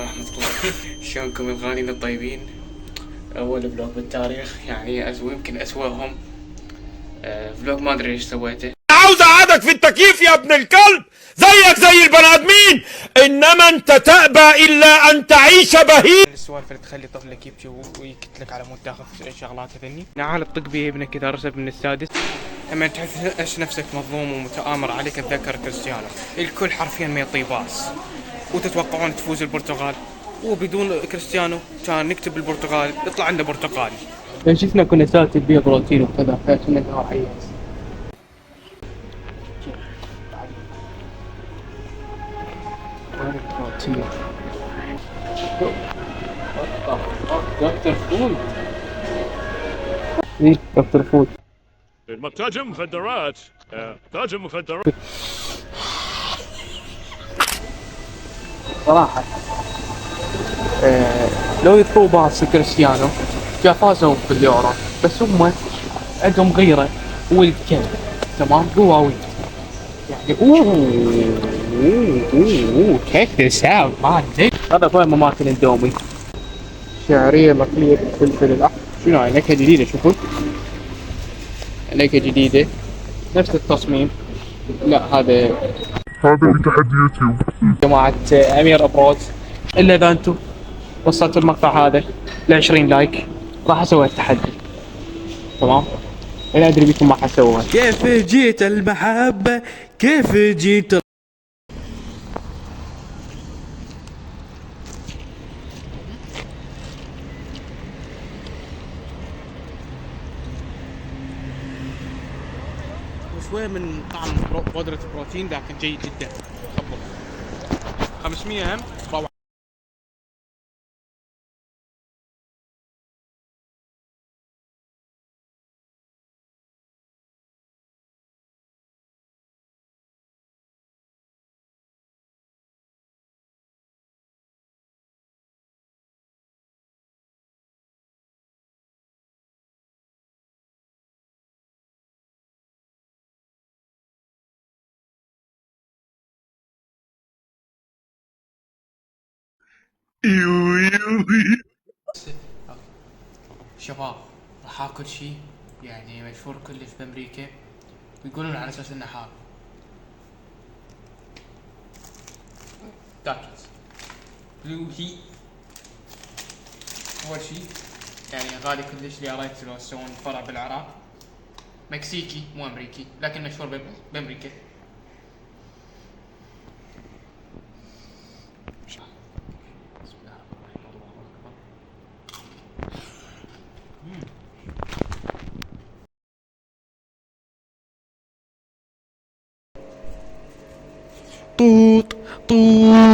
ورحمة الله. شلونكم الغالين الطيبين؟ أول فلوج بالتاريخ، يعني يمكن أسوأهم. فلوج ما أدري إيش سويته. عاوز اقعدك في التكييف يا ابن الكلب، زيك زي البني ادمين، انما انت تأبى الا ان تعيش بهيم. السوالف اللي تخلي طفلك يبكي ويكتلك على مود تاخذ شغلات هذني. نعال تطق بيه ابنك اذا رسب من السادس. لما تحس نفسك مظلوم ومتآمر عليك تذكر كريستيانو. الكل حرفيا ما يطي باص. وتتوقعون تفوز البرتغال، وبدون كريستيانو كان نكتب البرتغال يطلع عندنا برتقالي. شفنا كنا ساتل بيه بروتين وكذا فكنا نوعية. بروتين. دكتور فود. ايه دكتور فود. المتاجر مخدرات. تاجر مخدرات. صراحة لو يطفوا باص كريستيانو جا فازوا باليورو، بس هم عندهم غيرة ولد كلب. تمام قواوي يعني. check this out man. هذا فاهم مماثل اندومي. شعرية مقلية بالفلفل الأحمر. شنو هاي نكهة جديدة؟ شوفوا نكهة جديدة نفس التصميم. لا هذا لتحدي يوتيوب. جماعة أمير أبروز. إلا إذا أنتم وصلتوا المقطع هذا ل20 لايك راح أسوي التحدي. تمام؟ أنا أدري بيكم ما حسووها. كيف جيت المحبة، كيف جيت وشوية من طعم بودرة بروتين لكن جيد جدا. تفضل. 500 هم روعة. شباب راح اكل شيء يعني مشهور كلش بامريكا ويقولون على اساس انه حار. تاكيز بلو هي اول شيء يعني غالي كلش. يا ريت لو يسوون فرع بالعراق. مكسيكي مو امريكي لكن مشهور بامريكا. طوط طوط.